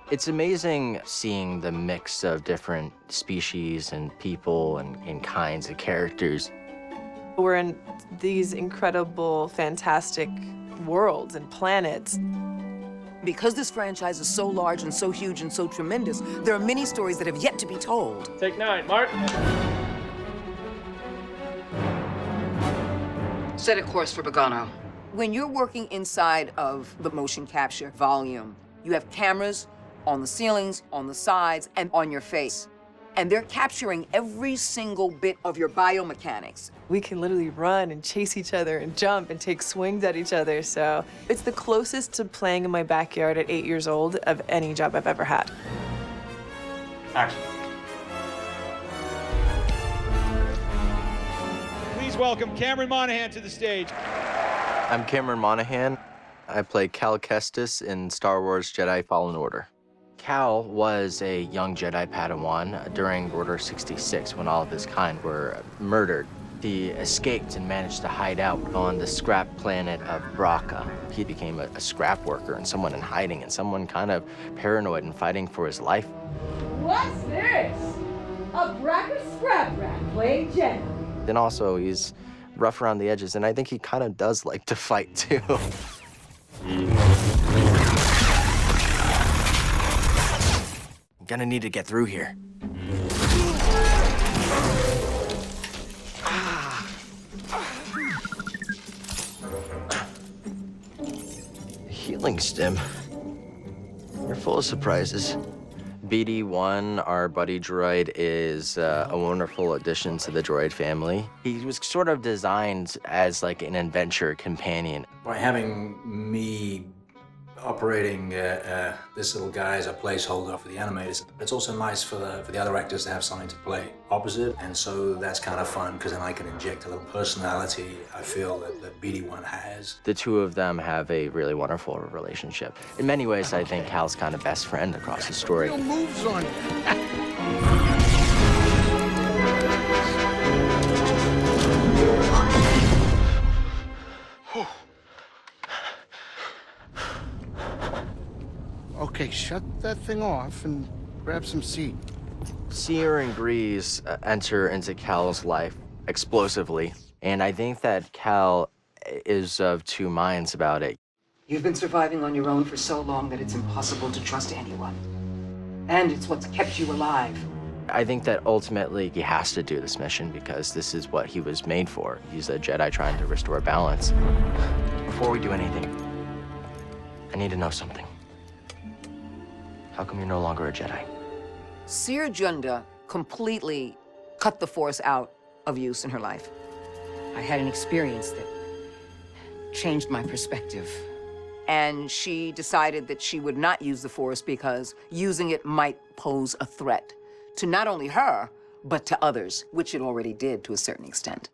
It's amazing seeing the mix of different species and people and kinds of characters. We're in these incredible, fantastic worlds and planets. Because this franchise is so large and so huge and so tremendous, there are many stories that have yet to be told. Take 9, Mark. Set a course for Bogano. When you're working inside of the motion capture volume, you have cameras on the ceilings, on the sides, and on your face. And they're capturing every single bit of your biomechanics. We can literally run and chase each other and jump and take swings at each other. So it's the closest to playing in my backyard at 8 years old of any job I've ever had. Action. Please welcome Cameron Monaghan to the stage. I'm Cameron Monaghan. I play Cal Kestis in Star Wars Jedi Fallen Order. Cal was a young Jedi Padawan during Order 66 when all of his kind were murdered. He escaped and managed to hide out on the scrap planet of Bracca. He became a scrap worker and someone in hiding and someone kind of paranoid and fighting for his life. What's this? A Bracca scrap rat playing Jedi. And also he's rough around the edges, and I think he kind of does like to fight too. Gonna need to get through here. Healing stim. You're full of surprises. BD-1, our buddy droid, is a wonderful addition to the droid family. He was sort of designed as like an adventure companion. By having me operating this little guy as a placeholder for the animators, it's also nice for the other actors to have something to play opposite, and so that's kind of fun because then I can inject a little personality I feel that BD-1 has. The two of them have a really wonderful relationship. In many ways, I think Cal's kind of best friend across the story. Real moves on you. Okay, shut that thing off and grab some seed. Seer and Grease enter into Cal's life explosively, and I think that Cal is of two minds about it. You've been surviving on your own for so long that it's impossible to trust anyone. And it's what's kept you alive. I think that ultimately he has to do this mission because this is what he was made for. He's a Jedi trying to restore balance. Before we do anything, I need to know something. How come you're no longer a Jedi? Seer Junda completely cut the Force out of use in her life. I had an experience that changed my perspective. And she decided that she would not use the Force because using it might pose a threat to not only her, but to others, which it already did to a certain extent.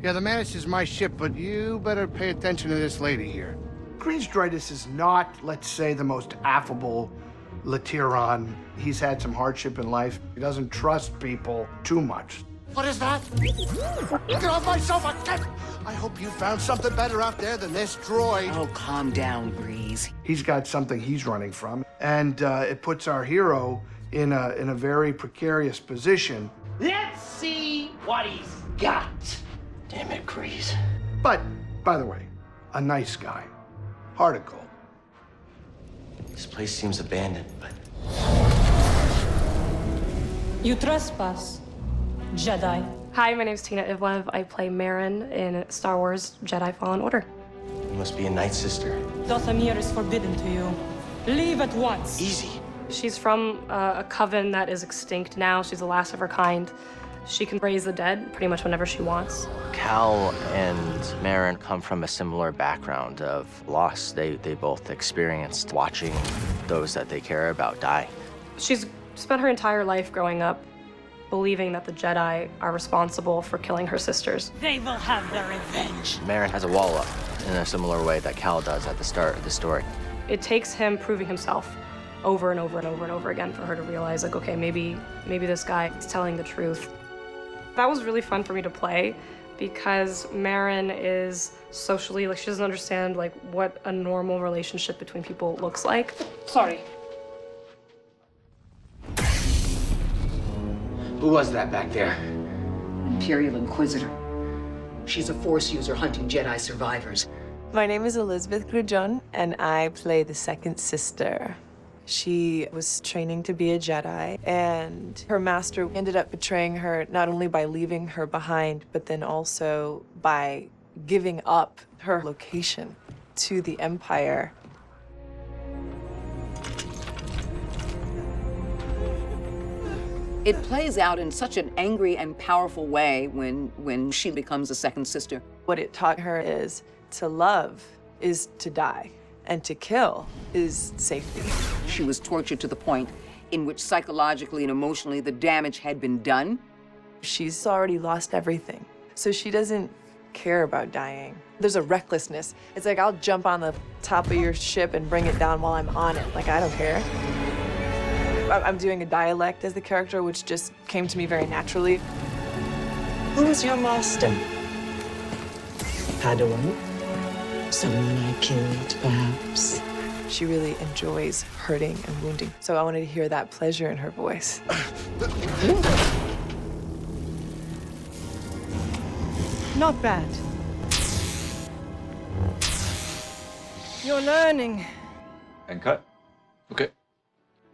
Yeah, the Mantis is my ship, but you better pay attention to this lady here. Grease Dritus is not, let's say, the most affable Latiron. He's had some hardship in life. He doesn't trust people too much. What is that? Get off my sofa! Get! I hope you found something better out there than this droid. Oh, calm down, Grease. He's got something he's running from, and it puts our hero in a very precarious position. Let's see what he's got. Damn it, Grease. But, by the way, a nice guy. Heart of gold. This place seems abandoned, but... You trespass, Jedi. Hi, my name's Tina Ivlev. I play Marin in Star Wars Jedi Fallen Order. You must be a Night Sister. Dothamir is forbidden to you. Leave at once. Easy. She's from a coven that is extinct now. She's the last of her kind. She can raise the dead pretty much whenever she wants. Cal and Marin come from a similar background of loss. They both experienced watching those that they care about die. She's spent her entire life growing up believing that the Jedi are responsible for killing her sisters. They will have their revenge. Marin has a wall up in a similar way that Cal does at the start of the story. It takes him proving himself over and over and over and over again for her to realize, like, okay, maybe this guy is telling the truth. That was really fun for me to play because Marin is socially, like, she doesn't understand, like, what a normal relationship between people looks like. Sorry. Who was that back there? Imperial Inquisitor. She's a Force user hunting Jedi survivors. My name is Elizabeth Grujon, and I play the second sister. She was training to be a Jedi, and her master ended up betraying her not only by leaving her behind, but then also by giving up her location to the Empire. It plays out in such an angry and powerful way when she becomes a second sister. What it taught her is to love is to die, and to kill is safety. She was tortured to the point in which psychologically and emotionally the damage had been done. She's already lost everything, so she doesn't care about dying. There's a recklessness. It's like, I'll jump on the top of your ship and bring it down while I'm on it. Like, I don't care. I'm doing a dialect as the character, which just came to me very naturally. Who's your master? Padawan? Someone I killed, perhaps? She really enjoys hurting and wounding, so I wanted to hear that pleasure in her voice. Not bad. You're learning. And cut. Okay.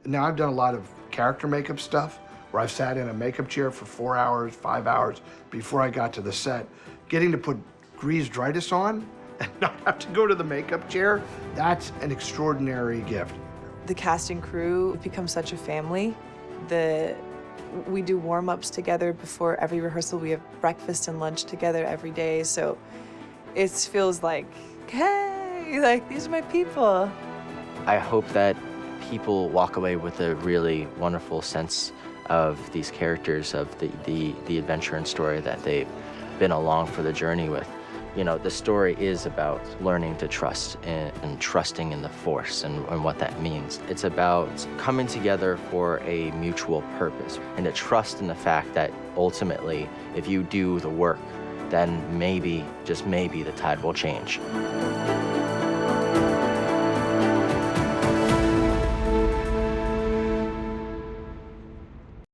Now, I've done a lot of character makeup stuff where I've sat in a makeup chair for 4 hours, 5 hours before I got to the set. Getting to put grease-dritis on and not have to go to the makeup chair, that's an extraordinary gift. The cast and crew become such a family. We do warm-ups together before every rehearsal. We have breakfast and lunch together every day, so it feels like, hey, like, these are my people. I hope that people walk away with a really wonderful sense of these characters, of the adventure and story that they've been along for the journey with. You know, the story is about learning to trust and trusting in the Force and what that means. It's about coming together for a mutual purpose and to trust in the fact that ultimately, if you do the work, then maybe, just maybe, the tide will change.